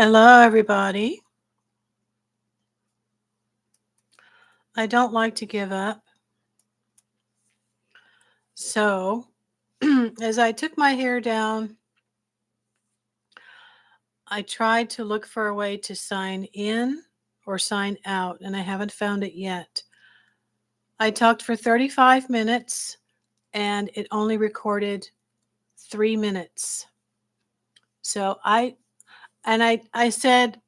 Hello, everybody. I don't like to give up. So, as I took my hair down, I tried to look for a way to sign in or sign out, and I haven't found it yet. I talked for 35 minutes and it only recorded 3 minutes. So I said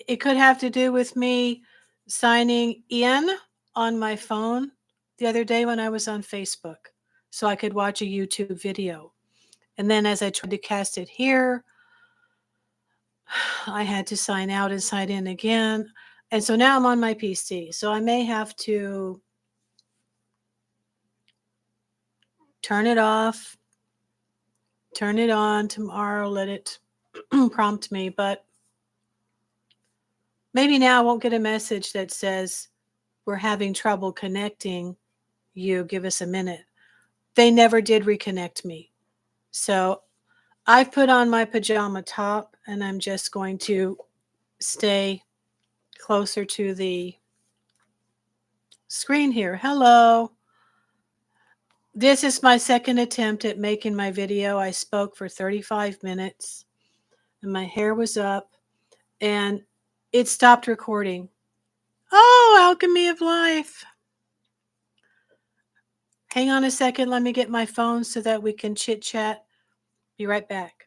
it could have to do with me signing in on my phone the other day when I was on Facebook so I could watch a YouTube video. And then as I tried to cast it here, I had to sign out and sign in again. And so now I'm on my PC. So I may have to turn it off, turn it on tomorrow, let it prompt me. But maybe now I won't get a message that says, we're having trouble connecting you. Give us a minute. They never did reconnect me. So I've put on my pajama top and I'm just going to stay closer to the screen here. Hello. This is my second attempt at making my video. I spoke for 35 minutes and my hair was up and it stopped recording. Oh, alchemy of life. Hang on a second. Let me get my phone so that we can chit chat. Be right back.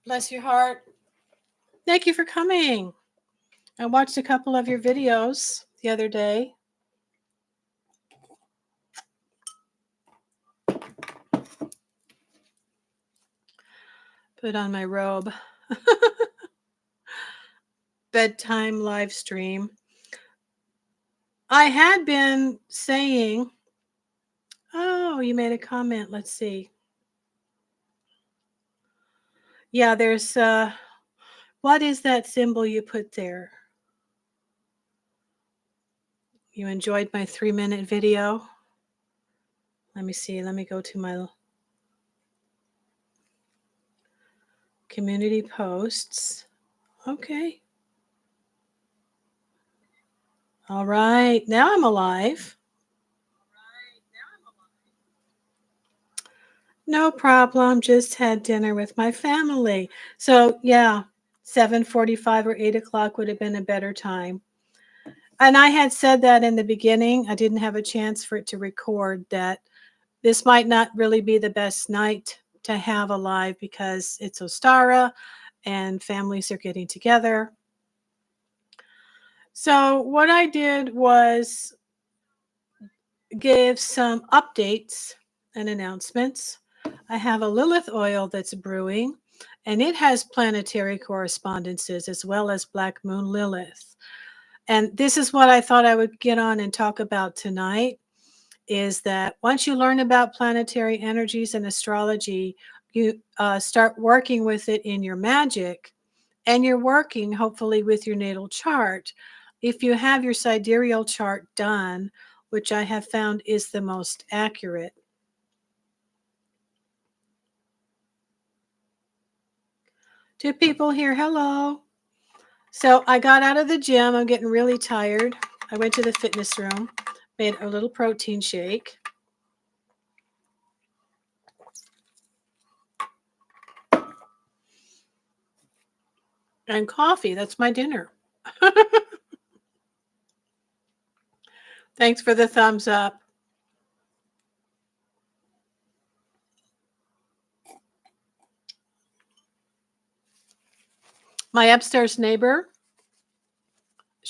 Bless your heart. Thank you for coming. I watched a couple of your videos the other day. Put on my robe. Bedtime live stream. I had been saying, oh, you made a comment. Let's see. Yeah, there's, what is that symbol you put there? You enjoyed my 3-minute video? Let me see. Let me go to my community posts. Okay. All right. Now I'm alive. No problem. Just had dinner with my family. So yeah, 7:45 or 8 o'clock would have been a better time. And I had said that in the beginning. I didn't have a chance for it to record that this might not really be the best night to have a live because it's Ostara and families are getting together. So what I did was give some updates and announcements. I have a Lilith oil that's brewing, and it has planetary correspondences as well as Black Moon Lilith. And this is what I thought I would get on and talk about tonight, is that once you learn about planetary energies and astrology, you start working with it in your magic, and you're working hopefully with your natal chart. If you have your sidereal chart done, which I have found is the most accurate. Two people here, hello. So I got out of the gym. I'm getting really tired. I went to the fitness room, made a little protein shake. And coffee, that's my dinner. Thanks for the thumbs up. My upstairs neighbor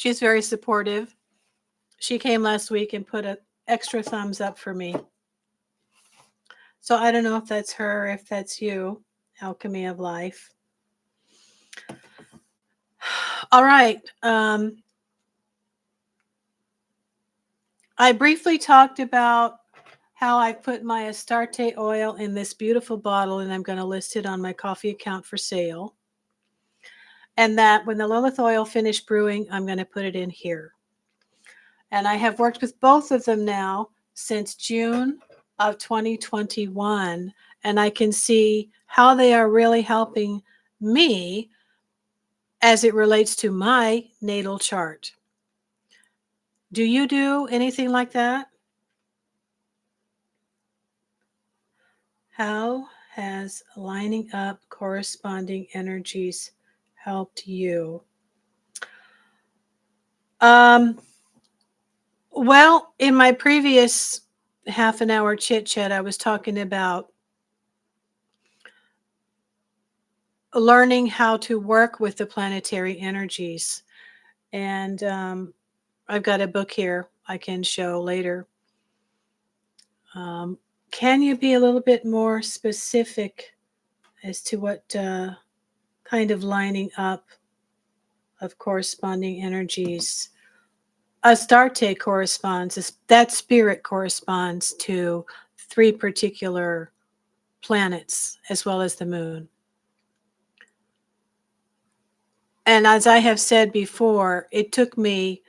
She's very supportive. She came last week and put an extra thumbs up for me. So I don't know if that's her, if that's you, Alchemy of Life. All right. I briefly talked about how I put my Astarte oil in this beautiful bottle, and I'm going to list it on my coffee account for sale. And that when the Lilith oil finished brewing, I'm going to put it in here. And I have worked with both of them now since June of 2021, and I can see how they are really helping me as it relates to my natal chart. Do you do anything like that? How has lining up corresponding energies helped you? Well, in my previous half an hour chit chat, I was talking about learning how to work with the planetary energies. And I've got a book here I can show later. Can you be a little bit more specific as to what kind of lining up of corresponding energies? Astarte corresponds, that spirit corresponds to 3 particular planets as well as the moon. And as I have said before, it took me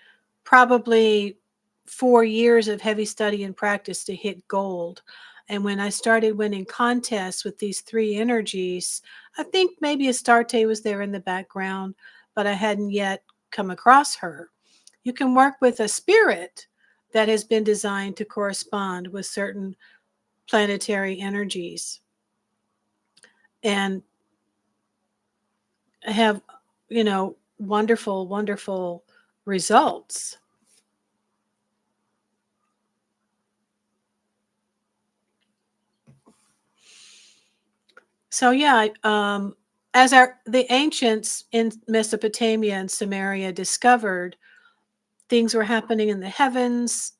probably 4 years of heavy study and practice to hit gold. And when I started winning contests with these 3 energies, I think maybe Astarte was there in the background, but I hadn't yet come across her. You can work with a spirit that has been designed to correspond with certain planetary energies and have, wonderful, wonderful results. So yeah, as the ancients in Mesopotamia and Samaria discovered, things were happening in the heavens.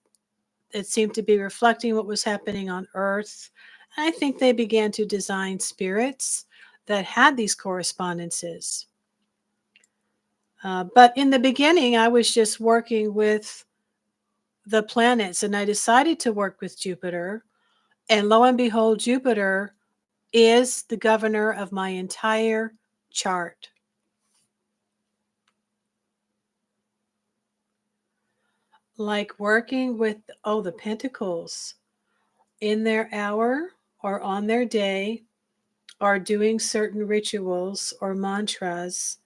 It seemed to be reflecting what was happening on earth. I think they began to design spirits that had these correspondences. But in the beginning, I was just working with the planets, and I decided to work with Jupiter. And lo and behold, Jupiter is the governor of my entire chart. Like working with, the Pentacles in their hour or on their day, or doing certain rituals or mantras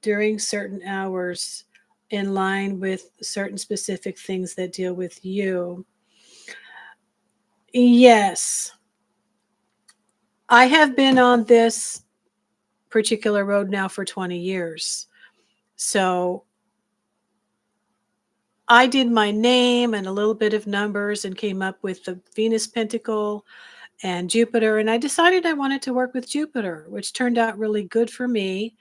during certain hours in line with certain specific things that deal with you. Yes, I have been on this particular road now for 20 years. So I did my name and a little bit of numbers and came up with the Venus Pentacle and Jupiter. And I decided I wanted to work with Jupiter, which turned out really good for me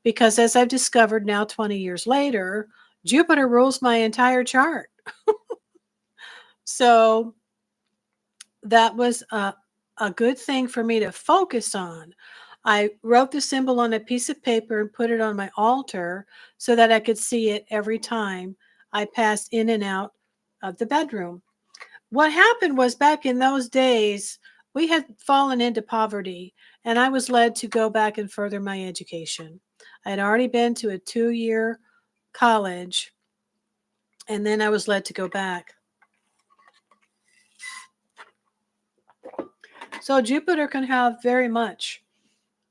because, as I've discovered now 20 years later, Jupiter rules my entire chart. So that was a good thing for me to focus on. I wrote the symbol on a piece of paper and put it on my altar so that I could see it every time I passed in and out of the bedroom. What happened was, back in those days, we had fallen into poverty, and I was led to go back and further my education. I had already been to a 2-year college, and then I was led to go back. So Jupiter can have very much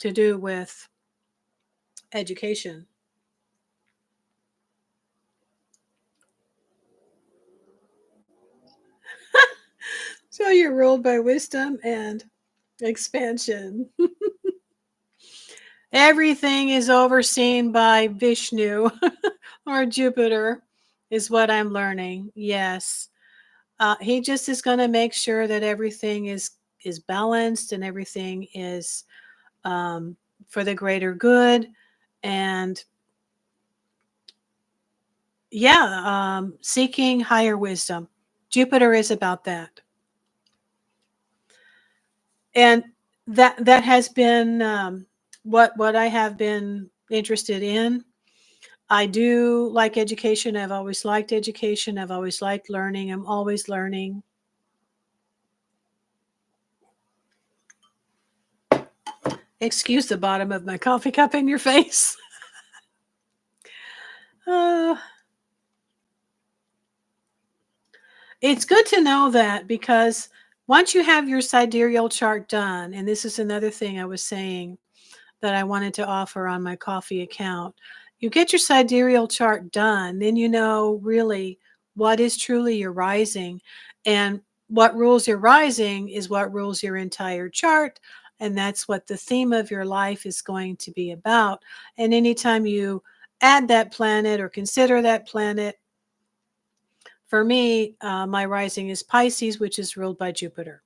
to do with education. So you're ruled by wisdom and expansion. Everything is overseen by Vishnu or Jupiter, is what I'm learning. Yes. He just is going to make sure that everything is balanced and everything is for the greater good. And Yeah, seeking higher wisdom. Jupiter is about that. And that has been what I have been interested in. I do like education. I've always liked education. I've always liked learning. I'm always learning. Excuse the bottom of my coffee cup in your face. uh, it's good to know that, because once you have your sidereal chart done, and this is another thing I was saying that I wanted to offer on my coffee account. You get your sidereal chart done, then you know really what is truly your rising, and what rules your rising is what rules your entire chart, and that's what the theme of your life is going to be about. And anytime you add that planet or consider that planet, for me, my rising is Pisces, which is ruled by Jupiter.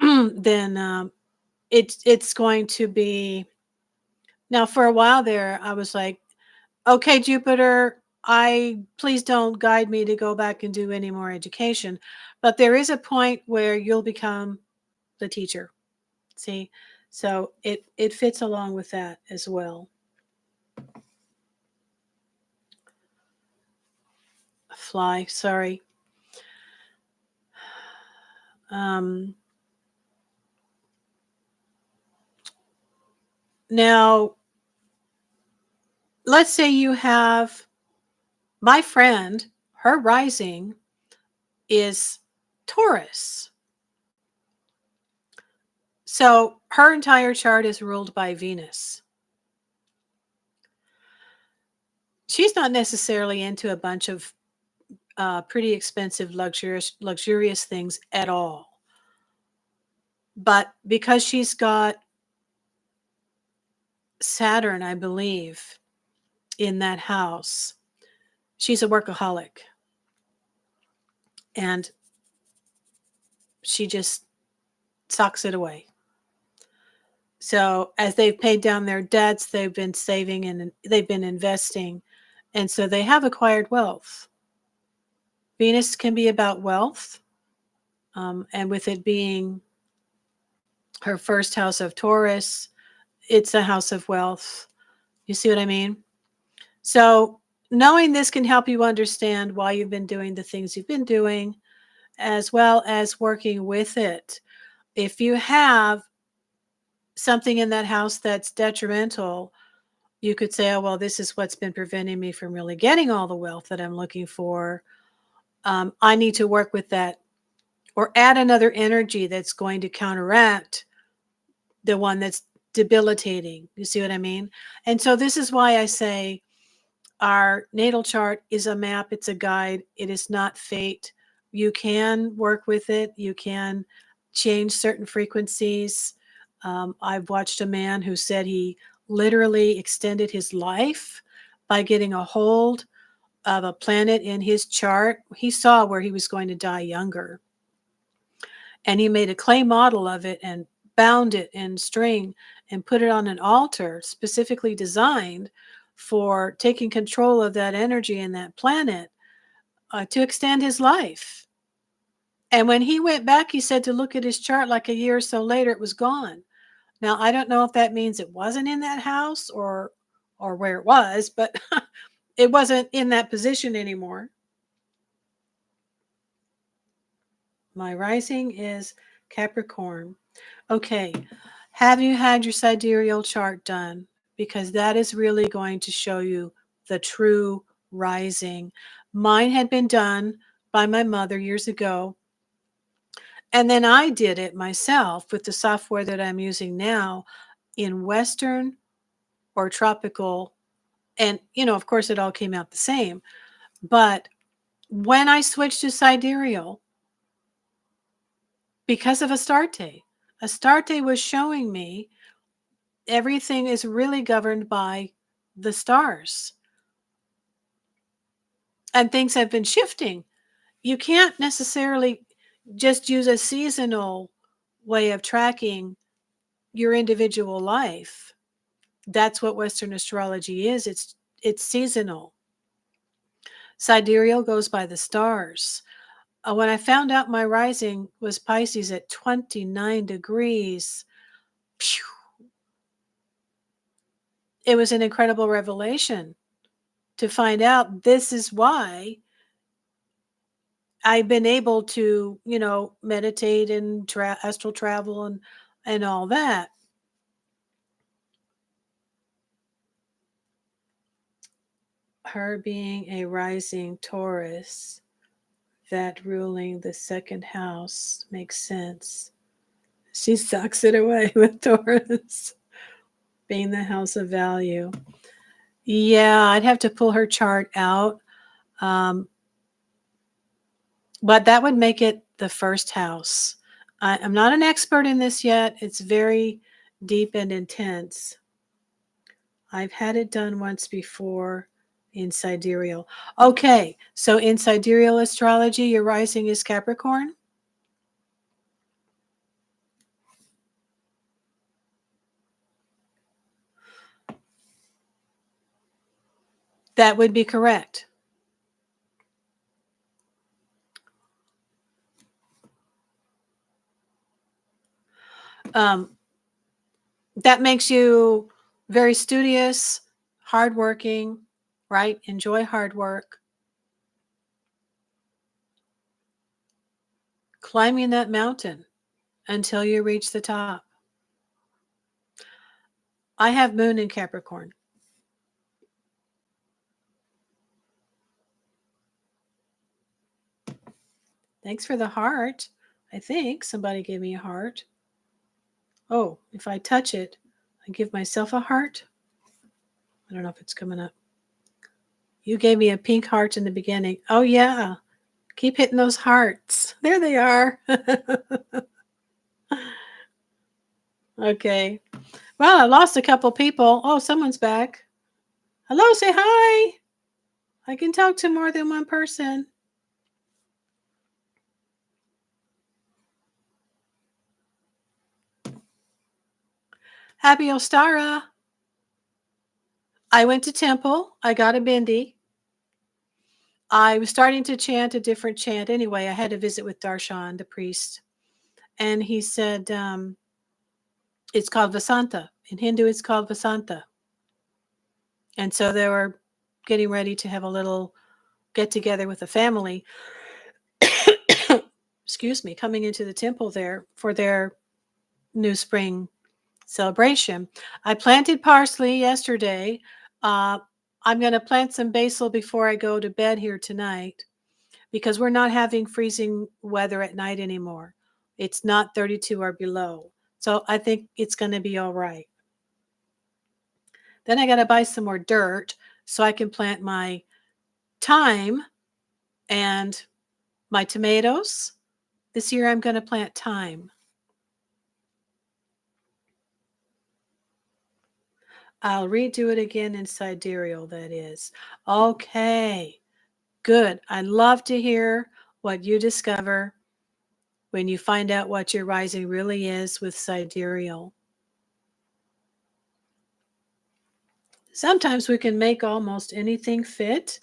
Then it's going to be. Now, for a while there, I was like, okay, Jupiter, I please don't guide me to go back and do any more education. But there is a point where you'll become the teacher. See? So it fits along with that as well. Fly, sorry. Um, Now, let's say you have my friend, her rising is Taurus. So her entire chart is ruled by Venus. She's not necessarily into a bunch of pretty expensive, luxurious things at all. But because she's got Saturn, I believe, in that house, she's a workaholic. And she just sucks it away. So as they've paid down their debts, they've been saving and they've been investing. And so they have acquired wealth. Venus can be about wealth. And with it being her first house of Taurus, it's a house of wealth. You see what I mean? So knowing this can help you understand why you've been doing the things you've been doing, as well as working with it. If you have something in that house that's detrimental, you could say, oh, well, this is what's been preventing me from really getting all the wealth that I'm looking for. I need to work with that, or add another energy that's going to counteract the one that's debilitating. You see what I mean? And so this is why I say our natal chart is a map, it's a guide, it is not fate. You can work with it, you can change certain frequencies. I've watched a man who said he literally extended his life by getting a hold of a planet in his chart. He saw where he was going to die younger. And he made a clay model of it and bound it in string and put it on an altar specifically designed for taking control of that energy in that planet to extend his life. And when he went back, he said to look at his chart like a year or so later, it was gone. Now, I don't know if that means it wasn't in that house or where it was, but it wasn't in that position anymore. My rising is Capricorn. Okay. Have you had your sidereal chart done? Because that is really going to show you the true rising. Mine had been done by my mother years ago. And then I did it myself with the software that I'm using now in Western or tropical. And, of course, it all came out the same. But when I switched to sidereal, because of Astarte was showing me everything is really governed by the stars. And things have been shifting. You can't necessarily just use a seasonal way of tracking your individual life. That's what Western astrology is. It's it's seasonal. Sidereal goes by the stars. When I found out my rising was Pisces at 29 degrees, phew, it was an incredible revelation to find out this is why I've been able to, meditate and astral travel and all that. Her being a rising Taurus, that ruling the second house makes sense. She sucks it away with Taurus being the house of value. Yeah, I'd have to pull her chart out. But that would make it the first house. I'm not an expert in this yet. It's very deep and intense. I've had it done once before in sidereal. Okay, so in sidereal astrology, your rising is Capricorn? That would be correct. That makes you very studious, hardworking, right? Enjoy hard work. Climbing that mountain until you reach the top. I have moon in Capricorn. Thanks for the heart. I think somebody gave me a heart. Oh, if I touch it, I give myself a heart. I don't know if it's coming up. You gave me a pink heart in the beginning. Oh, yeah. Keep hitting those hearts. There they are. Okay. Well, I lost a couple people. Oh, someone's back. Hello, say hi. I can talk to more than one person. Happy Ostara. I went to temple. I got a bindi. I was starting to chant a different chant. Anyway, I had a visit with Darshan, the priest. And he said, it's called Vasanta. In Hindu, it's called Vasanta. And so they were getting ready to have a little get together with the family. Excuse me, coming into the temple there for their new spring celebration. I planted parsley yesterday. I'm going to plant some basil before I go to bed here tonight because we're not having freezing weather at night anymore. It's not 32 or below. So I think it's going to be all right. Then I got to buy some more dirt so I can plant my thyme and my tomatoes. This year I'm going to plant thyme. I'll redo it again in sidereal, that is. Okay, good. I'd love to hear what you discover when you find out what your rising really is with sidereal. Sometimes we can make almost anything fit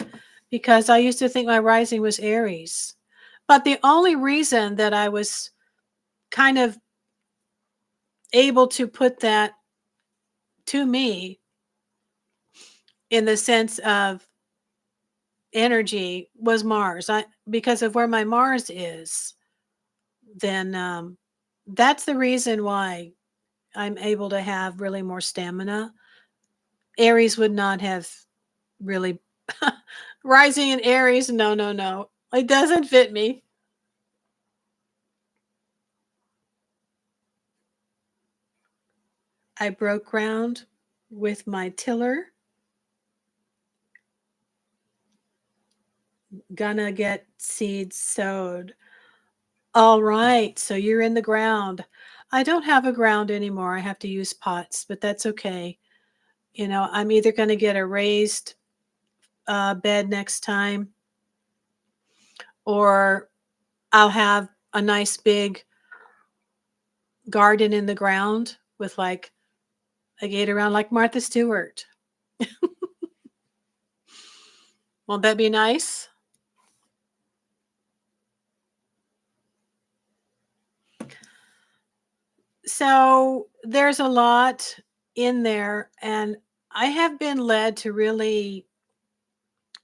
because I used to think my rising was Aries. But the only reason that I was kind of able to put that to me in the sense of energy was Mars. Because of where my Mars is, then that's the reason why I'm able to have really more stamina. Aries would not have really rising in Aries. No. It doesn't fit me. I broke ground with my tiller. Gonna get seeds sowed. All right. So you're in the ground. I don't have a ground anymore. I have to use pots, but that's okay. I'm either going to get a raised bed next time, or I'll have a nice big garden in the ground with like a gate around, like Martha Stewart. Won't that be nice? So there's a lot in there, and I have been led to really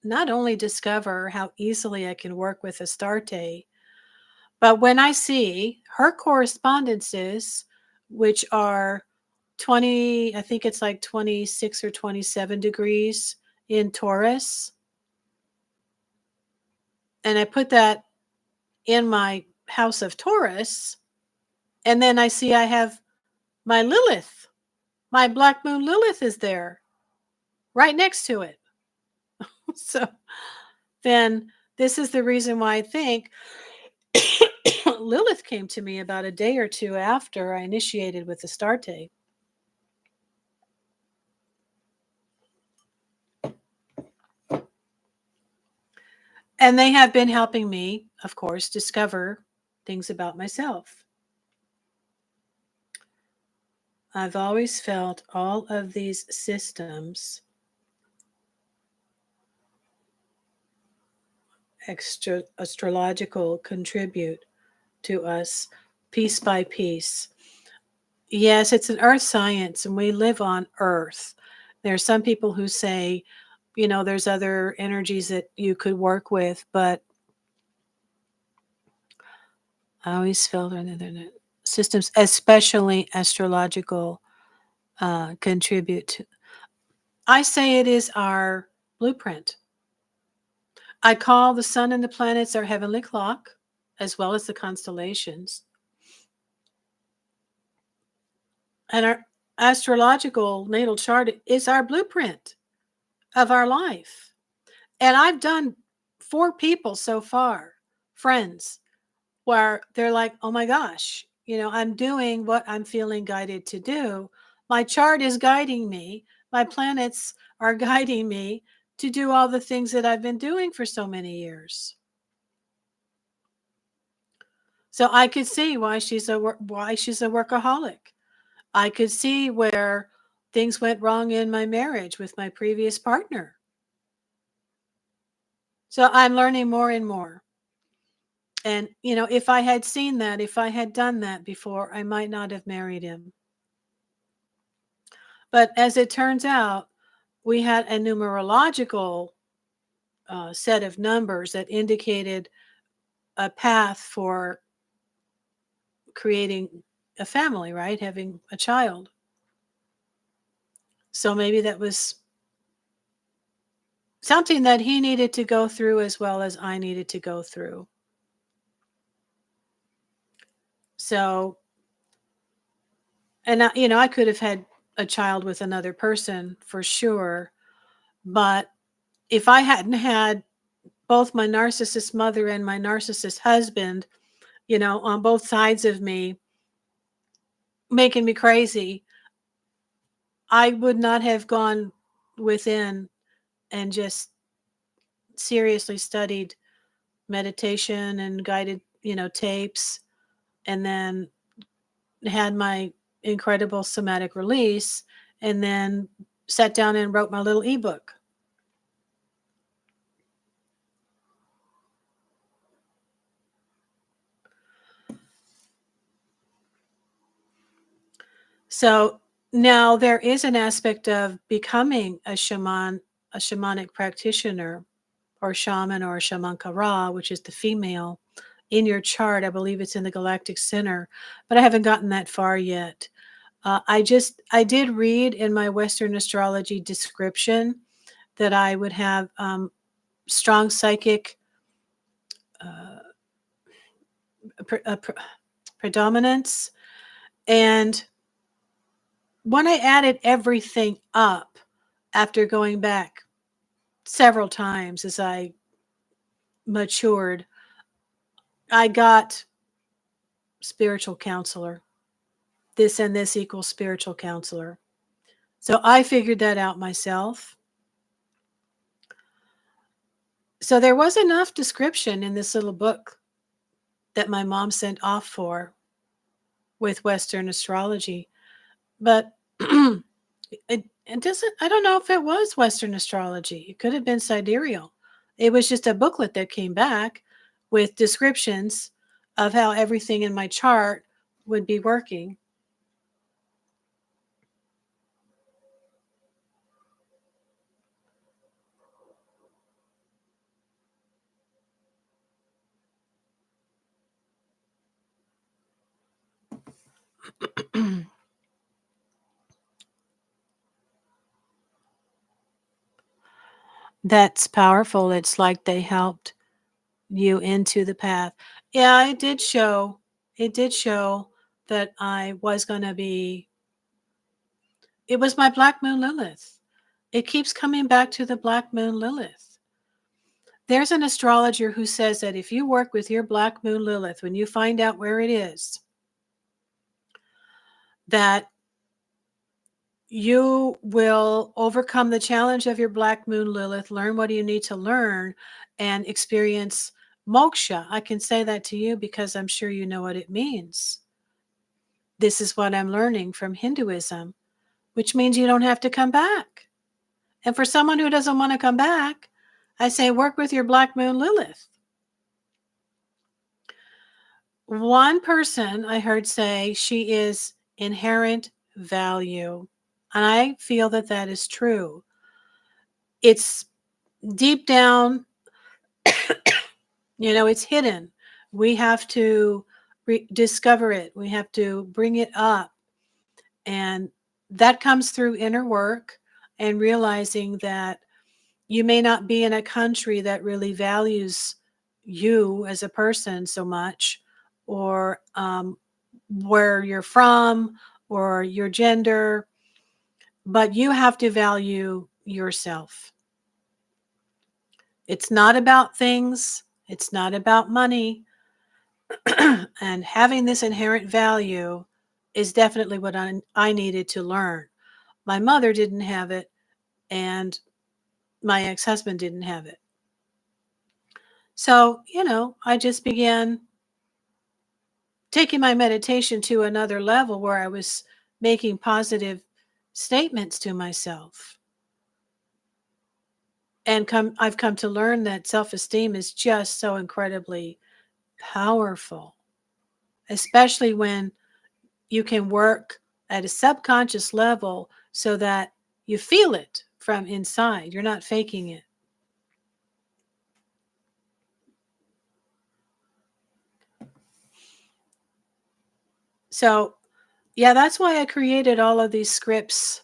not only discover how easily I can work with Astarte, but when I see her correspondences, which are 20, I think it's like 26 or 27 degrees in Taurus, and I put that in my house of Taurus, and then I see I have my Lilith, my Black Moon Lilith is there right next to it. So then this is the reason why I think Lilith came to me about a day or two after I initiated with Astarte. And they have been helping me, of course, discover things about myself. I've always felt all of these systems astrological contribute to us piece by piece. Yes, it's an earth science and we live on earth. There are some people who say, there's other energies that you could work with, but I always felt that systems, especially astrological, contribute to. I say it is our blueprint. I call the sun and the planets our heavenly clock, as well as the constellations. And our astrological natal chart is our blueprint of our life. And I've done 4 people so far, friends, where they're like, oh my gosh, I'm doing what I'm feeling guided to do. My chart is guiding me. My planets are guiding me to do all the things that I've been doing for so many years. So I could see why she's a workaholic. I could see where things went wrong in my marriage with my previous partner. So I'm learning more and more. And, if I had seen that, if I had done that before, I might not have married him. But as it turns out, we had a numerological set of numbers that indicated a path for creating a family, right? Having a child. So maybe that was something that he needed to go through as well as I needed to go through. So, and I could have had a child with another person for sure, but if I hadn't had both my narcissist mother and my narcissist husband, on both sides of me, making me crazy, I would not have gone within and just seriously studied meditation and guided, tapes, and then had my incredible somatic release, and then sat down and wrote my little ebook. So now there is an aspect of becoming a shamanic practitioner, or shaman, or shamankara, which is the female, in your chart. I believe it's in the galactic center, but I haven't gotten that far yet. I did read in my Western astrology description that I would have strong psychic predominance. And when I added everything up after going back several times as I matured, I got spiritual counselor. This and this equals spiritual counselor. So I figured that out myself. So there was enough description in this little book that my mom sent off for with Western astrology. But it doesn't, I don't know if it was Western astrology. It could have been sidereal. It was just a booklet that came back with descriptions of how everything in my chart would be working. That's powerful. It's like they helped you into the path. Yeah, it did show that I was going to be, it was my Black Moon Lilith. It keeps coming back to the Black Moon Lilith. There's an astrologer who says that if you work with your Black Moon Lilith, when you find out where it is, that you will overcome the challenge of your Black Moon Lilith, learn what you need to learn, and experience moksha. I can say that to you because I'm sure you know what it means. This is what I'm learning from Hinduism, which means you don't have to come back. And for someone who doesn't want to come back, I say work with your Black Moon Lilith. One person I heard say she is inherent value. And I feel that that is true. It's deep down, it's hidden. We have to discover it. We have to bring it up. And that comes through inner work and realizing that you may not be in a country that really values you as a person so much, or where you're from, or your gender, but you have to value yourself. It's not about things. It's not about money. And having this inherent value is definitely what I needed to learn. My mother didn't have it, and my ex-husband didn't have it. So, I just began taking my meditation to another level where I was making positive statements to myself. And I've come to learn that self-esteem is just so incredibly powerful, especially when you can work at a subconscious level so that you feel it from inside. You're not faking it. So, yeah, that's why I created all of these scripts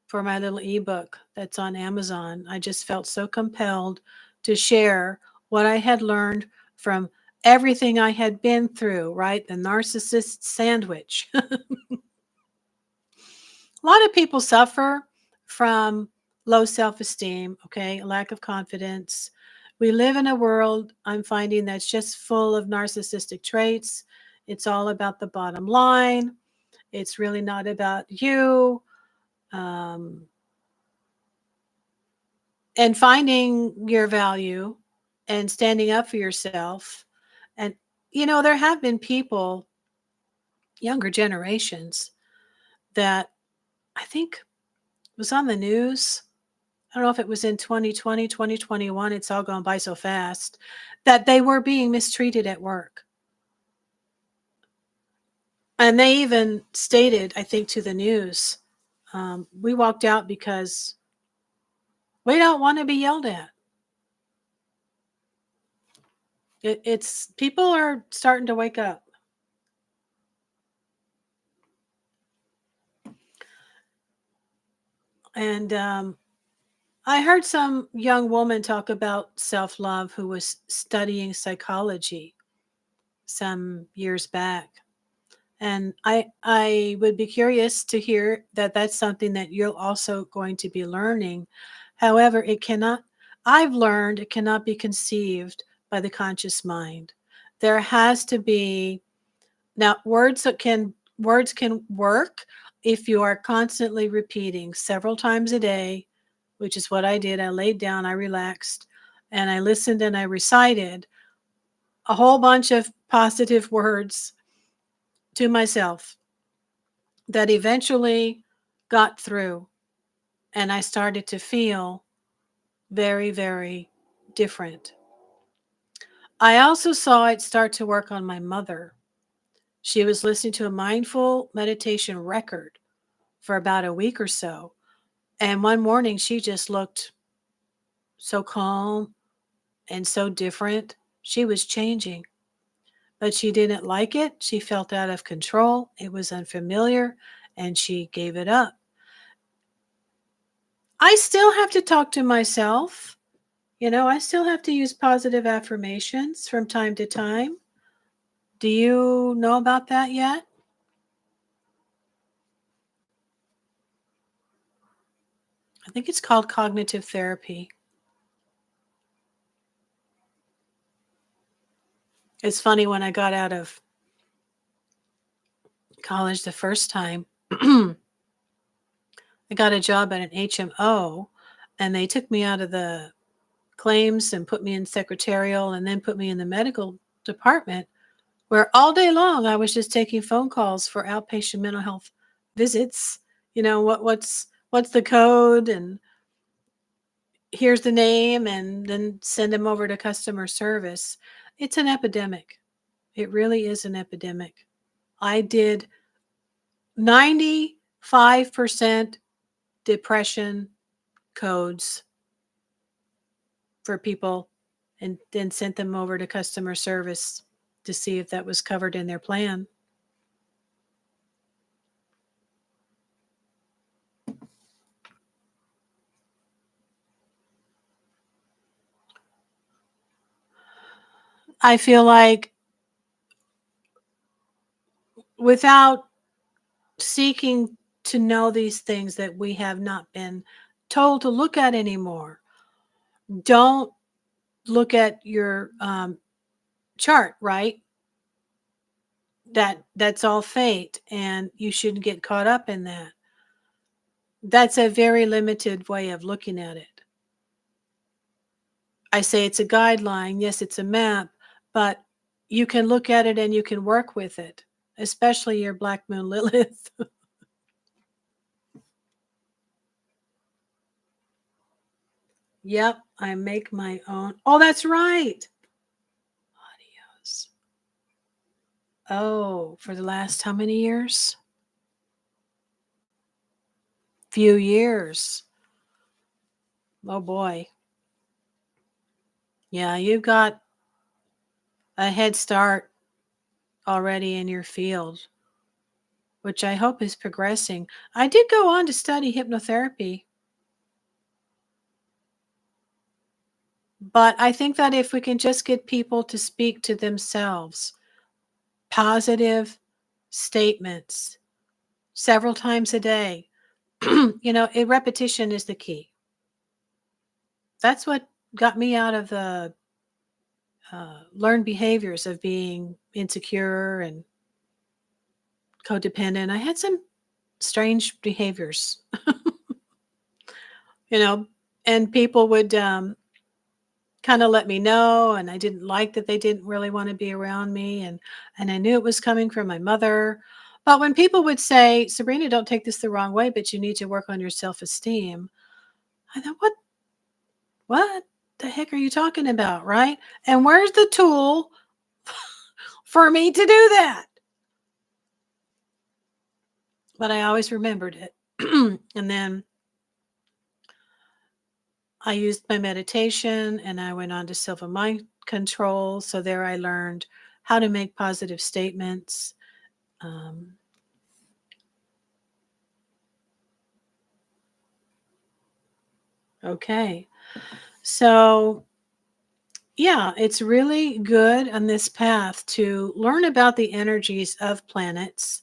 for my little ebook that's on Amazon. I just felt so compelled to share what I had learned from everything I had been through, right? The narcissist sandwich. A lot of people suffer from low self-esteem, okay? A lack of confidence. We live in a world, I'm finding, that's just full of narcissistic traits. It's all about the bottom line. It's really not about you. And finding your value and standing up for yourself. And, there have been people, younger generations, that I think was on the news. I don't know if it was in 2020, 2021. It's all gone by so fast, that they were being mistreated at work. And they even stated, I think, to the news, we walked out because we don't want to be yelled at. It's people are starting to wake up. And I heard some young woman talk about self-love who was studying psychology some years back. And I would be curious to hear that that's something that you're also going to be learning. However, I've learned it cannot be conceived by the conscious mind. There has to be, now words can work if you are constantly repeating several times a day, which is what I did. I laid down, I relaxed, and I listened and I recited a whole bunch of positive words to myself that eventually got through. And I started to feel very, very different. I also saw it start to work on my mother. She was listening to a mindful meditation record for about a week or so. And one morning she just looked so calm and so different. She was changing, but she didn't like it. She felt out of control. It was unfamiliar, and she gave it up. I still have to talk to myself. I still have to use positive affirmations from time to time. Do you know about that yet? I think it's called cognitive therapy. It's funny, when I got out of college the first time, I got a job at an HMO, and they took me out of the claims and put me in secretarial and then put me in the medical department, where all day long I was just taking phone calls for outpatient mental health visits. What's the code, and here's the name, and then send them over to customer service. It's an epidemic. It really is an epidemic. I did 95% depression codes for people, and then sent them over to customer service to see if that was covered in their plan. I feel like without seeking to know these things that we have not been told to look at anymore, don't look at your chart, right? That's all fate, and you shouldn't get caught up in that. That's a very limited way of looking at it. I say it's a guideline. Yes, it's a map, but you can look at it and you can work with it, especially your Black Moon Lilith. Yep, I make my own. Oh, that's right. Audios. Oh, for the last how many years? Few years. Oh boy. Yeah, you've got a head start already in your field, which I hope is progressing. I did go on to study hypnotherapy, but I think that if we can just get people to speak to themselves, positive statements several times a day, repetition is the key. That's what got me out of the learned behaviors of being insecure and codependent. I had some strange behaviors, and people would kind of let me know, and I didn't like that they didn't really want to be around me, and I knew it was coming from my mother. But when people would say, "Sabrina, don't take this the wrong way, but you need to work on your self-esteem," I thought, what the heck are you talking about, right? And where's the tool for me to do that? But I always remembered it. And then I used my meditation, and I went on to self and mind control. So there I learned how to make positive statements. Okay. So, yeah, it's really good on this path to learn about the energies of planets.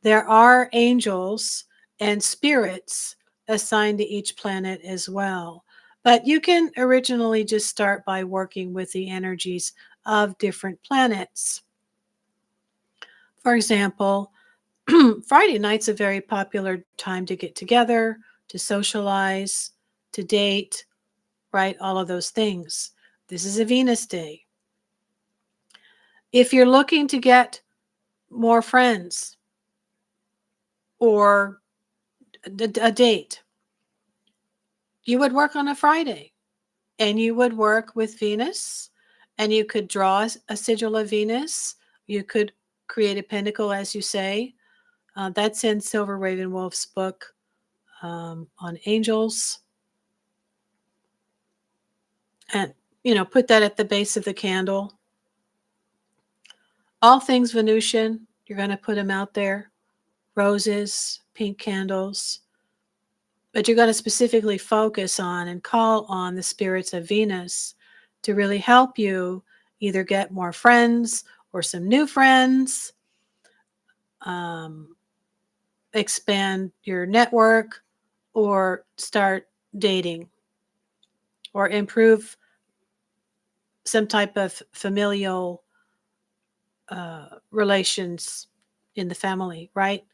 There are angels and spirits assigned to each planet as well. But you can originally just start by working with the energies of different planets. For example, Friday night's a very popular time to get together, to socialize, to date, right? All of those things. This is a Venus day. If you're looking to get more friends or a date, you would work on a Friday. and you would work with Venus, and you could draw a sigil of Venus. You could create a pentacle, as you say. That's in Silver Raven Wolf's book on angels. And, put that at the base of the candle. All things Venusian, you're going to put them out there. Roses, pink candles. But you're going to specifically focus on and call on the spirits of Venus to really help you either get more friends or some new friends, expand your network, or start dating, or improve some type of familial relations in the family, right?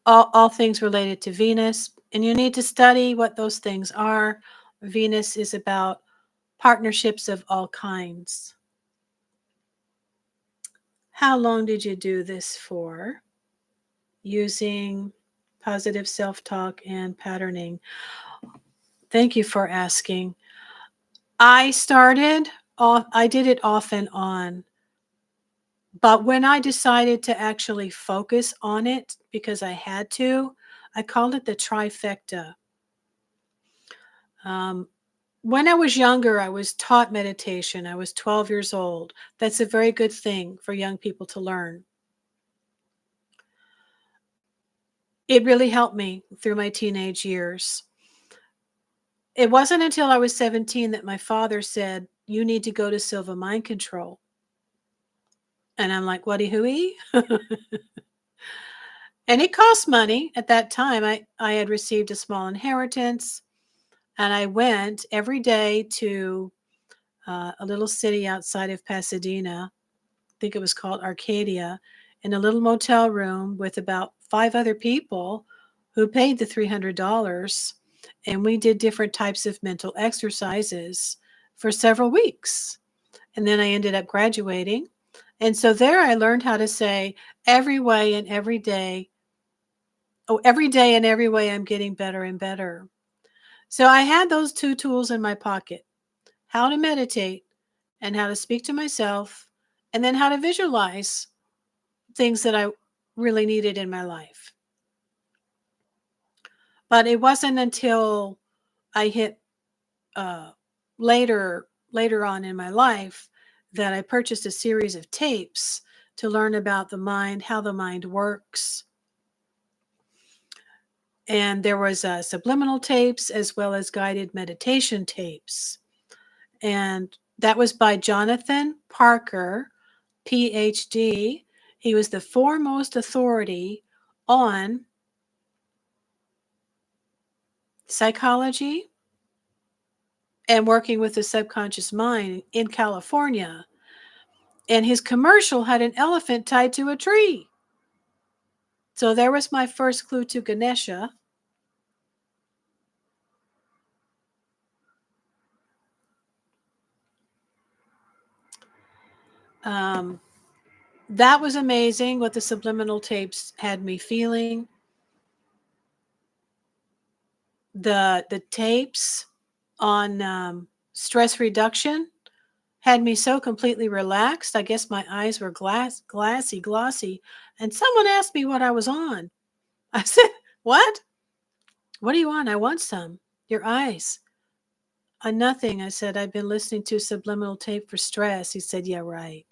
All things related to Venus, and you need to study what those things are. Venus is about partnerships of all kinds. How long did you do this for? Using positive self-talk and patterning. Thank you for asking. I did it off and on. But when I decided to actually focus on it, because I had to, I called it the trifecta. When I was younger, I was taught meditation. I was 12 years old. That's a very good thing for young people to learn. It really helped me through my teenage years. It wasn't until I was 17 that my father said, "You need to go to Silva Mind Control." And I'm like, "Whatty hooey?" And it cost money at that time. I had received a small inheritance, and I went every day to a little city outside of Pasadena. I think it was called Arcadia, in a little motel room with about 5 other people who paid the $300. And we did different types of mental exercises for several weeks. And then I ended up graduating. And so there I learned how to say every way and every day. Oh, every day and every way I'm getting better and better. So I had those 2 tools in my pocket: how to meditate and how to speak to myself, and then how to visualize things that I really needed in my life. But it wasn't until I hit uh, later on in my life that I purchased a series of tapes to learn about the mind, how the mind works. And there was subliminal tapes as well as guided meditation tapes. And that was by Jonathan Parker, PhD. He was the foremost authority on psychology and working with the subconscious mind in California. And his commercial had an elephant tied to a tree. So there was my first clue to Ganesha. That was amazing what the subliminal tapes had me feeling. The tapes on stress reduction had me so completely relaxed. I guess my eyes were glossy. And someone asked me what I was on. I said, "What? What are you on?" "I want some. Your eyes." Nothing. I said, "I've been listening to subliminal tape for stress." He said, "Yeah, right.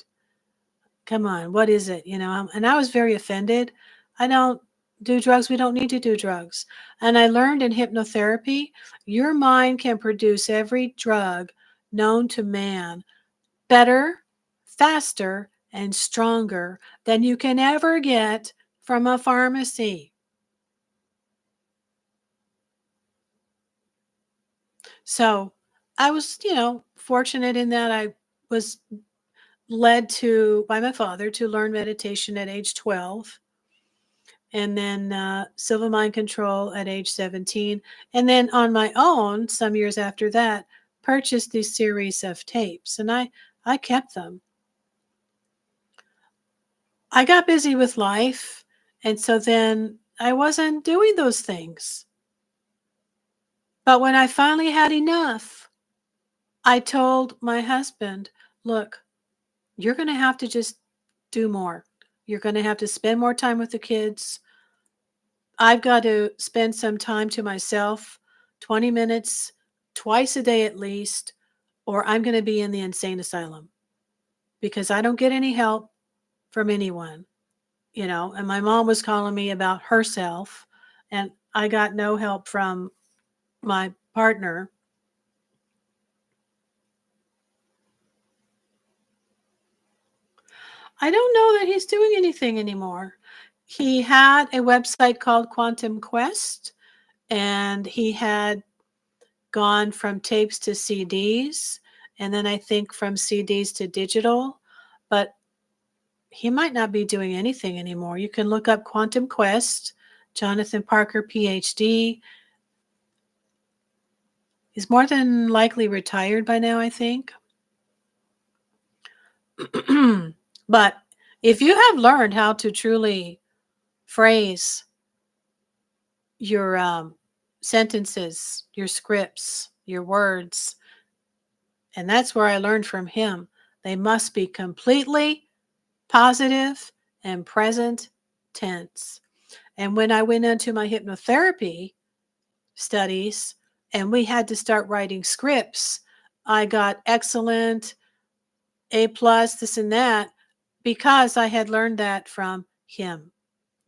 Come on. What is it?" And I was very offended. I don't do drugs. We don't need to do drugs. And I learned in hypnotherapy, your mind can produce every drug known to man better, faster, and stronger than you can ever get from a pharmacy. So I was, fortunate in that I was led by my father to learn meditation at age 12, and then Silva Mind Control at age 17. And then on my own, some years after that, purchased these series of tapes, and I kept them. I got busy with life, and so then I wasn't doing those things. But when I finally had enough, I told my husband, look, you're going to have to just do more. You're going to have to spend more time with the kids. I've got to spend some time to myself, 20 minutes, twice a day at least, or I'm going to be in the insane asylum because I don't get any help from anyone, and my mom was calling me about herself, and I got no help from my partner. I don't know that he's doing anything anymore. He had a website called Quantum Quest, and he had gone from tapes to CDs, and then I think from CDs to digital, but he might not be doing anything anymore. You can look up Quantum Quest, Jonathan Parker, PhD. He's more than likely retired by now, I think. But if you have learned how to truly phrase your sentences, your scripts, your words, and that's where I learned from him, they must be completely positive and present tense. And when I went into my hypnotherapy studies and we had to start writing scripts, I got excellent, A plus, this and that, because I had learned that from him.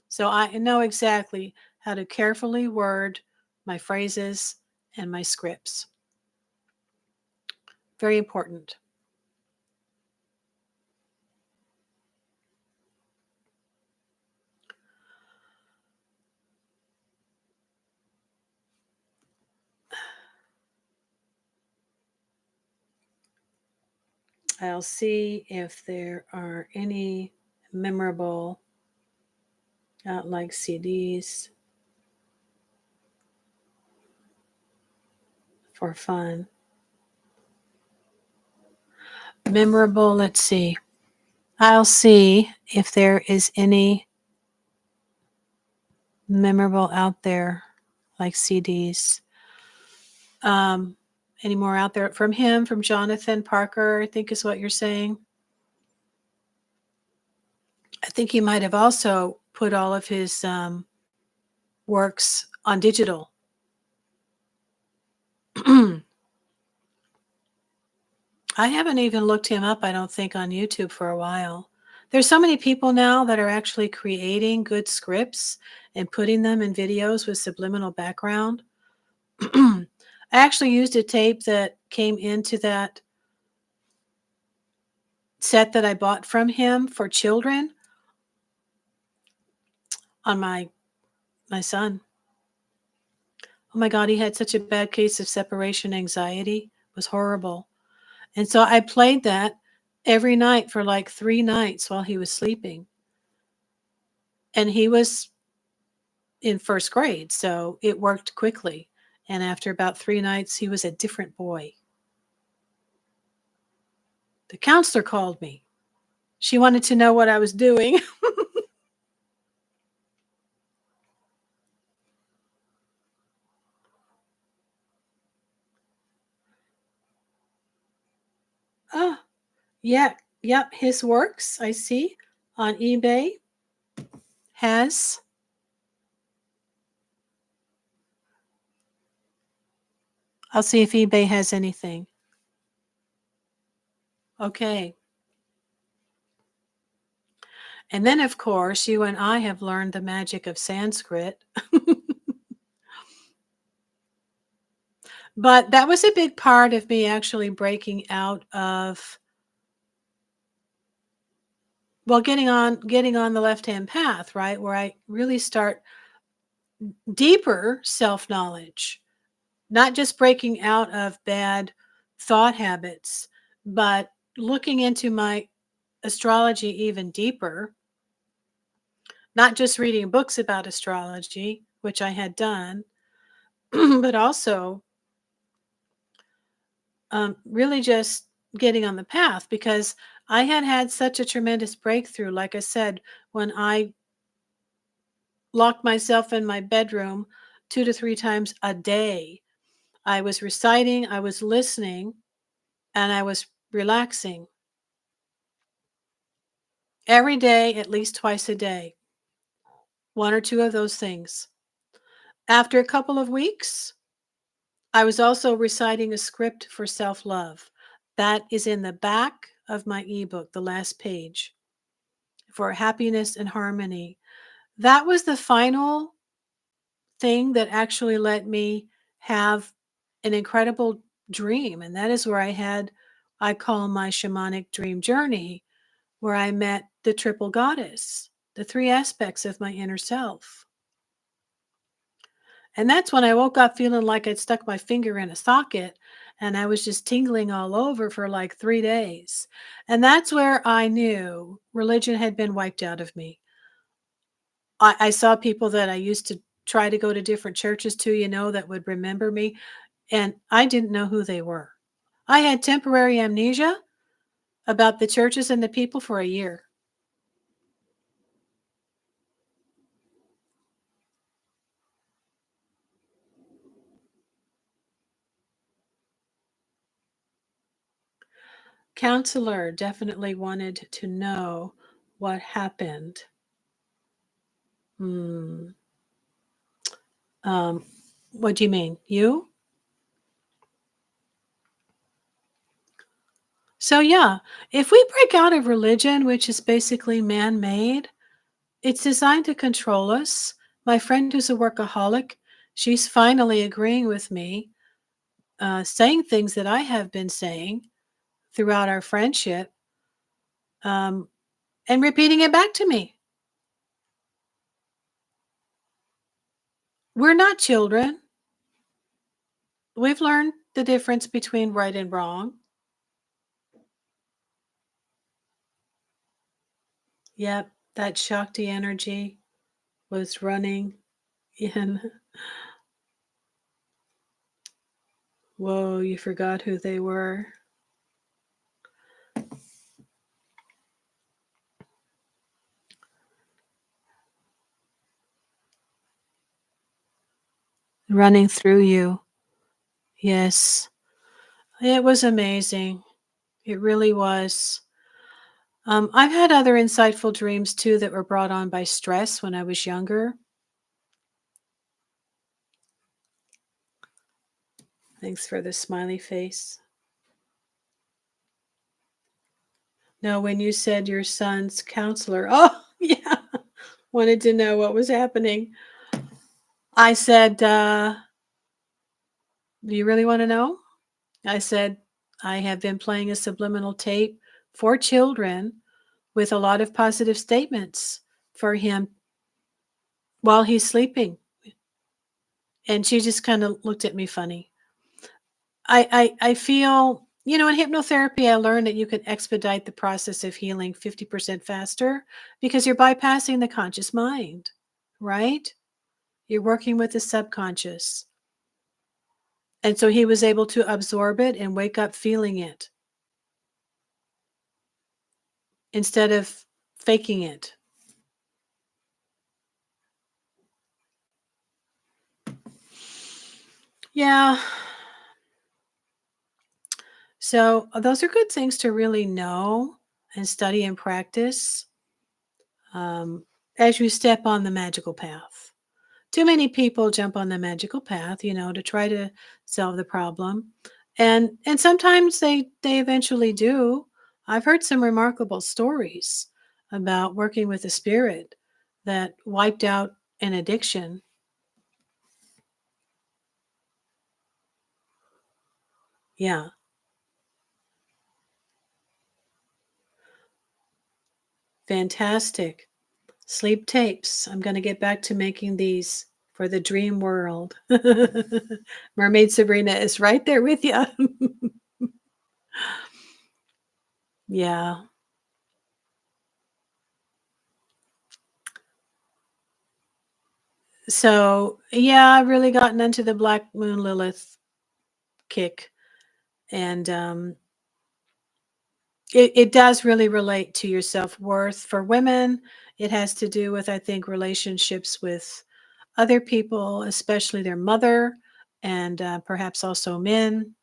So I know exactly how to carefully word my phrases and my scripts. Very important. I'll see if there are any memorable, like CDs for fun. Memorable, let's see. I'll see if there is any memorable out there, like CDs. Any more out there from him, from Jonathan Parker, I think is what you're saying. I think he might have also put all of his works on digital. I haven't even looked him up, I don't think, on YouTube for a while. There's so many people now that are actually creating good scripts and putting them in videos with subliminal background. I actually used a tape that came into that set that I bought from him for children on my son. Oh my God, he had such a bad case of separation anxiety. It was horrible. And so I played that every night for like 3 nights while he was sleeping. And he was in first grade, so it worked quickly. And after about 3 nights, he was a different boy. The counselor called me. She wanted to know what I was doing. Oh, yeah, yep. His works, I see, on eBay has. I'll see if eBay has anything. Okay. And then, of course, you and I have learned the magic of Sanskrit. But that was a big part of me actually breaking out of, well, getting on the left-hand path, right? Where I really start deeper self-knowledge, not just breaking out of bad thought habits, but looking into my astrology even deeper, not just reading books about astrology, which I had done, but also really just getting on the path, because I had such a tremendous breakthrough. Like I said, when I locked myself in my bedroom 2 to 3 times a day, I was reciting, I was listening, and I was relaxing every day, at least twice a day, one or two of those things. After a couple of weeks, I was also reciting a script for self love. That is in the back of my ebook, the last page, for happiness and harmony. That was the final thing that actually let me have an incredible dream. And that is where I call my shamanic dream journey, where I met the triple goddess, the three aspects of my inner self. And that's when I woke up feeling like I'd stuck my finger in a socket and I was just tingling all over for like 3 days. And that's where I knew religion had been wiped out of me. I saw people that I used to try to go to different churches to, that would remember me, and I didn't know who they were. I had temporary amnesia about the churches and the people for a year. Counselor definitely wanted to know what happened. Hmm. Um, what do you mean? You? So, yeah, if we break out of religion, which is basically man made, it's designed to control us. My friend who's a workaholic, she's finally agreeing with me, saying things that I have been saying throughout our friendship, um, and repeating it back to me. We're not children. We've learned the difference between right and wrong. Yep, that Shakti energy was running in. Whoa, you forgot who they were. Running through you. Yes, it was amazing. It really was. I've had other insightful dreams too that were brought on by stress when I was younger. Thanks for the smiley face. No, when you said your son's counselor, oh, yeah, wanted to know what was happening. I said, do you really want to know? I said, I have been playing a subliminal tape for children with a lot of positive statements for him while he's sleeping. And she just kind of looked at me funny. I feel, in hypnotherapy, I learned that you can expedite the process of healing 50% faster because you're bypassing the conscious mind, right? You're working with the subconscious. And so he was able to absorb it and wake up feeling it instead of faking it. Yeah. So those are good things to really know and study and practice um, as you step on the magical path. Too many people jump on the magical path, to try to solve the problem. And sometimes they eventually do. I've heard some remarkable stories about working with a spirit that wiped out an addiction. Yeah, fantastic. Sleep tapes. I'm going to get back to making these for the dream world. Mermaid Sabrina is right there with you. Yeah. So, yeah, I've really gotten into the Black Moon Lilith kick. And it does really relate to your self worth. For women, it has to do with, I think, relationships with other people, especially their mother, and perhaps also men.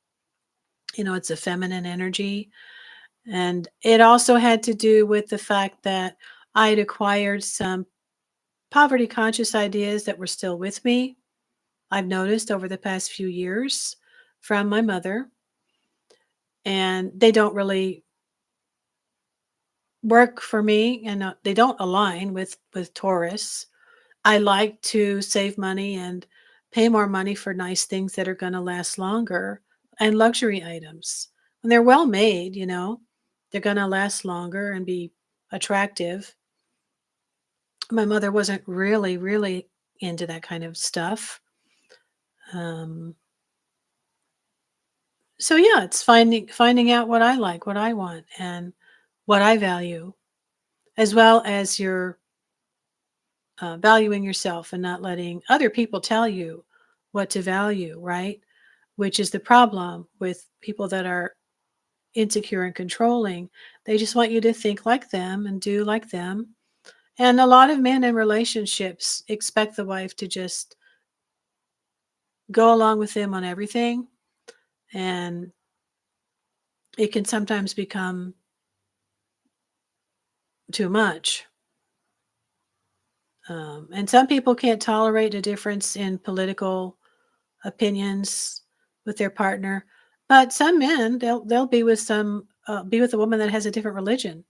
It's a feminine energy. And it also had to do with the fact that I had acquired some poverty conscious ideas that were still with me. I've noticed over the past few years from my mother, and they don't really work for me, and they don't align with Taurus. I like to save money and pay more money for nice things that are going to last longer, and luxury items. When they're well made, they're going to last longer and be attractive. My mother wasn't really into that kind of stuff. Um, so yeah, it's finding out what I like, what I want, and what I value, as well as your valuing yourself and not letting other people tell you what to value, right? Which is the problem with people that are insecure and controlling. They just want you to think like them and do like them. And a lot of men in relationships expect the wife to just go along with them on everything. And it can sometimes become too much. And some people can't tolerate a difference in political opinions with their partner, but some men they'll be with be with a woman that has a different religion.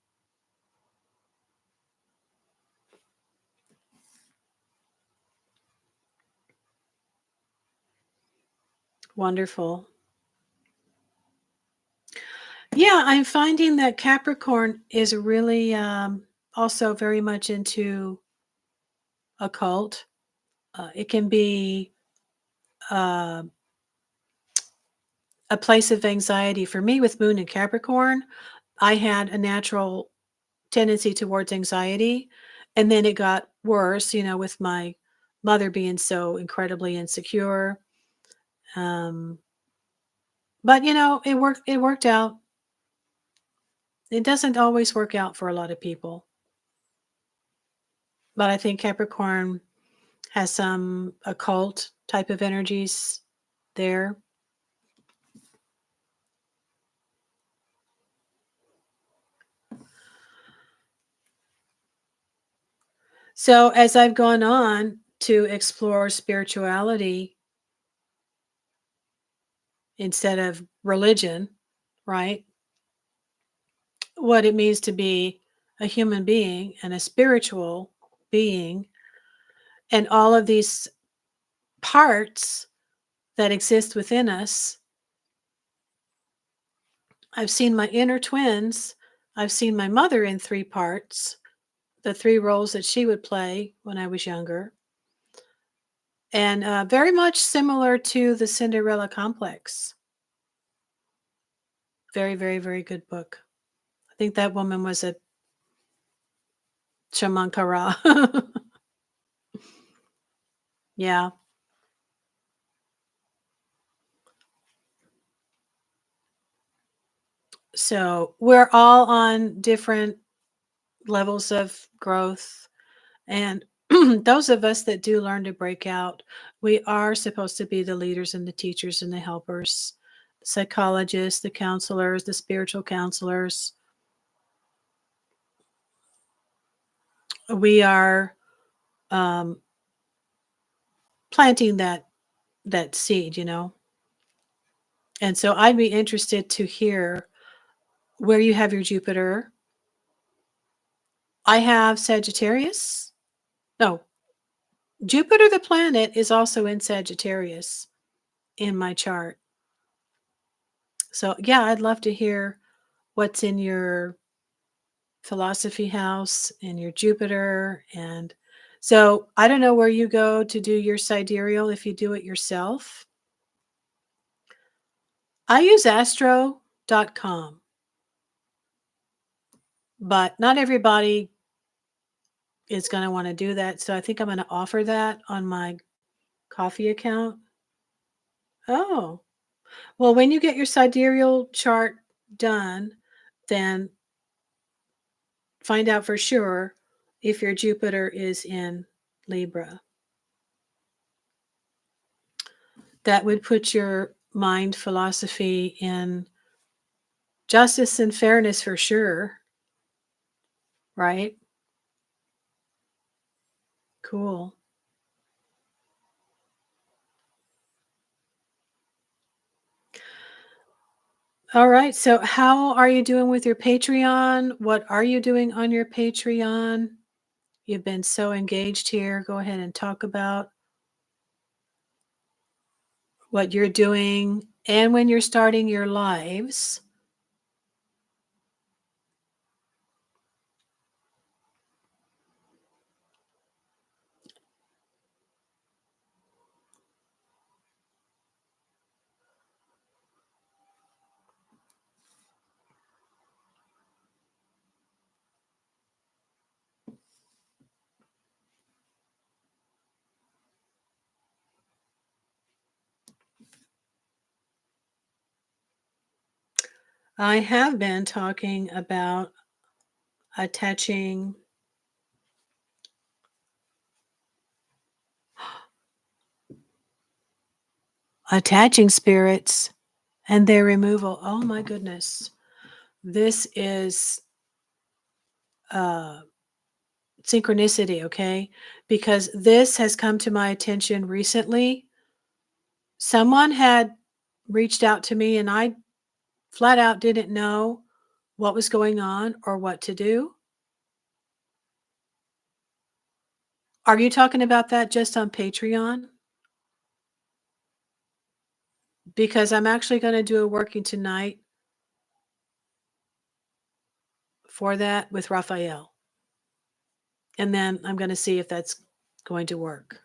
Wonderful. Yeah, I'm finding that Capricorn is really also very much into occult. It can be uh, a place of anxiety for me with Moon and Capricorn. I had a natural tendency towards anxiety, and then it got worse, with my mother being so incredibly insecure. Um, but it worked out. It doesn't always work out for a lot of people, but I think Capricorn has some occult type of energies there. So as I've gone on to explore spirituality instead of religion, right? What it means to be a human being and a spiritual being, and all of these parts that exist within us. I've seen my inner twins. I've seen my mother in three parts, the three roles that she would play when I was younger, and very much similar to the Cinderella Complex. Very, very, very good book. I think that woman was a Chamankara. Yeah. So we're all on different levels of growth. And those of us that do learn to break out, we are supposed to be the leaders and the teachers and the helpers, the psychologists, the counselors, the spiritual counselors. We are um, planting that seed. And so I'd be interested to hear where you have your Jupiter. I have Sagittarius. No, Jupiter, the planet, is also in Sagittarius in my chart. So, yeah, I'd love to hear what's in your philosophy house and your Jupiter. And so, I don't know where you go to do your sidereal if you do it yourself. I use astro.com, but not everybody is going to want to do that. So, I think I'm going to offer that on my coffee account. Oh, well, when you get your sidereal chart done, then find out for sure if your Jupiter is in Libra. that would put your mind philosophy in justice and fairness for sure, right? Cool. All right. So, how are you doing with your Patreon? What are you doing on your Patreon? You've been so engaged here. Go ahead and talk about what you're doing and when you're starting your lives. I have been talking about attaching spirits and their removal. Oh my goodness. This is uh synchronicity, okay? Because this has come to my attention recently. Someone had reached out to me and I flat out didn't know what was going on or what to do. Are you talking about that just on Patreon? Because I'm actually going to do a working tonight for that with Raphael. And then I'm going to see if that's going to work.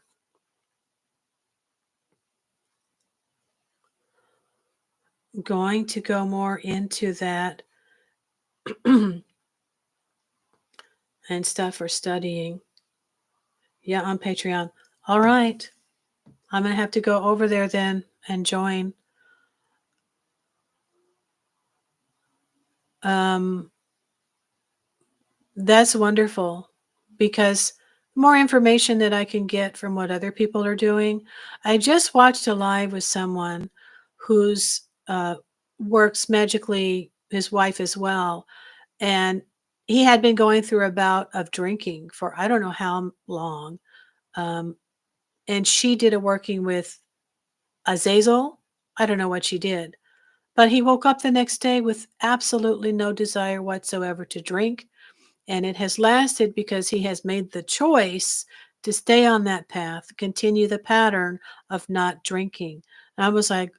Going to go more into that and stuff for studying. Yeah, on Patreon. All right. I'm going to have to go over there then and join. That's wonderful because more information that I can get from what other people are doing. I just watched a live with someone who's works magically, his wife as well, and he had been going through a bout of drinking for I don't know how long, um, and she did a working with Azazel. I don't know what she did, but he woke up the next day with absolutely no desire whatsoever to drink. And it has lasted because he has made the choice to stay on that path, continue the pattern of not drinking. And I was like,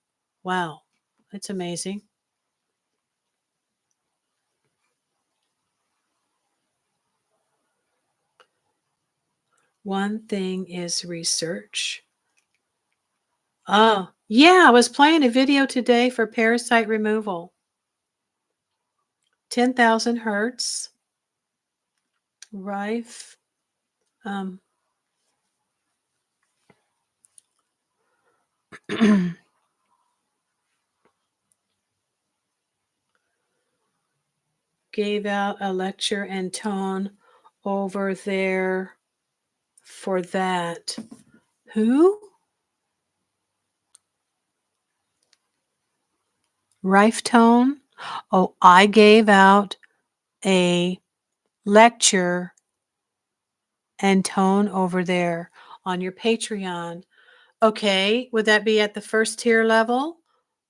wow, that's amazing. One thing is research. Oh, yeah, I was playing a video today for parasite removal. 10,000 hertz, Rife. Um, gave out a lecture and tone over there for that. Who? Rife tone? Oh, I gave out a lecture and tone over there on your Patreon. Okay, would that be at the first tier level?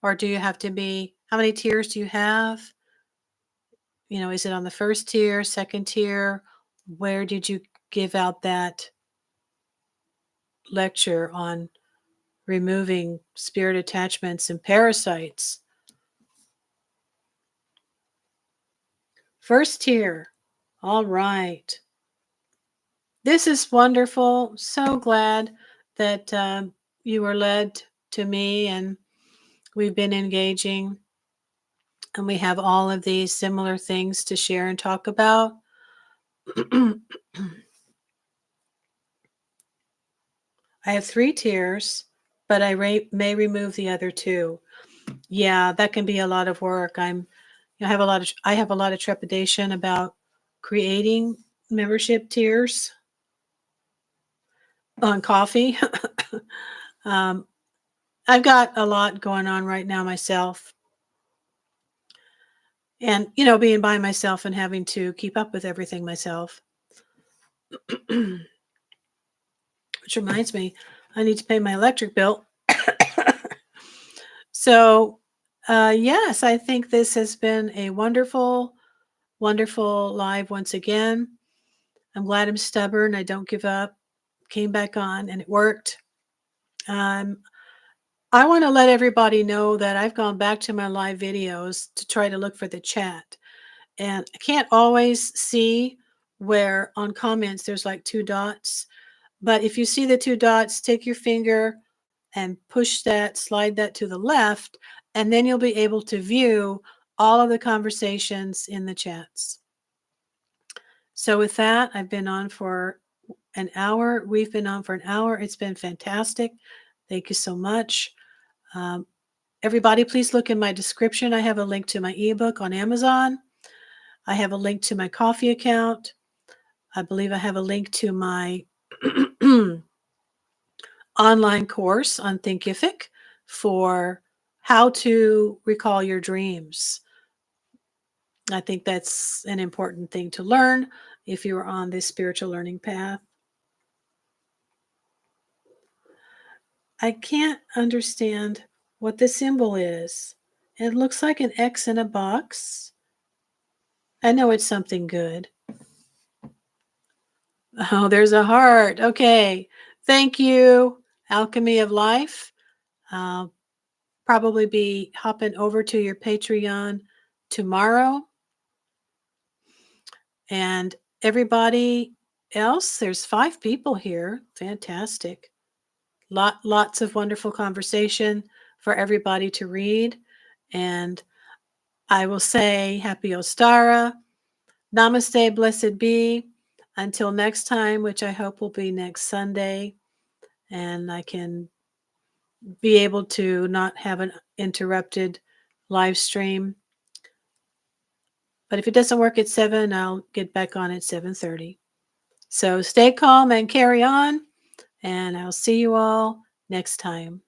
Or do you have to be, how many tiers do you have? You know, is it on the first tier, second tier? Where did you give out that lecture on removing spirit attachments and parasites? First tier. All right. This is wonderful. So glad that you were led to me and we've been engaging and we have all of these similar things to share and talk about. I have 3 tiers, but I may remove the other 2. Yeah, that can be a lot of work. I have a lot of trepidation about creating membership tiers on coffee. um, I've got a lot going on right now myself. And, being by myself and having to keep up with everything myself. Which reminds me, I need to pay my electric bill. So, yes, I think this has been a wonderful, wonderful live once again. I'm glad I'm stubborn. I don't give up. Came back on and it worked. I want to let everybody know that I've gone back to my live videos to try to look for the chat. And I can't always see where on comments there's like 2 dots. But if you see the 2 dots, take your finger and push that, slide that to the left, and then you'll be able to view all of the conversations in the chats. So with that, I've been on for an hour. We've been on for an hour. It's been fantastic. Thank you so much. Everybody, please look in my description. I have a link to my ebook on Amazon. I have a link to my coffee account. I believe I have a link to my online course on Thinkific for how to recall your dreams. I think that's an important thing to learn if you are on this spiritual learning path. I can't understand what the symbol is. It looks like an X in a box. I know it's something good. Oh, there's a heart. Okay. Thank you, Alchemy of Life. I'll probably be hopping over to your Patreon tomorrow. And everybody else, there's 5 people here. Fantastic. Lots of wonderful conversation for everybody to read. And I will say happy Ostara. Namaste, blessed be. Until next time, which I hope will be next Sunday. And I can be able to not have an interrupted live stream. But if it doesn't work at 7, I'll get back on at 7:30. So stay calm and carry on. And I'll see you all next time.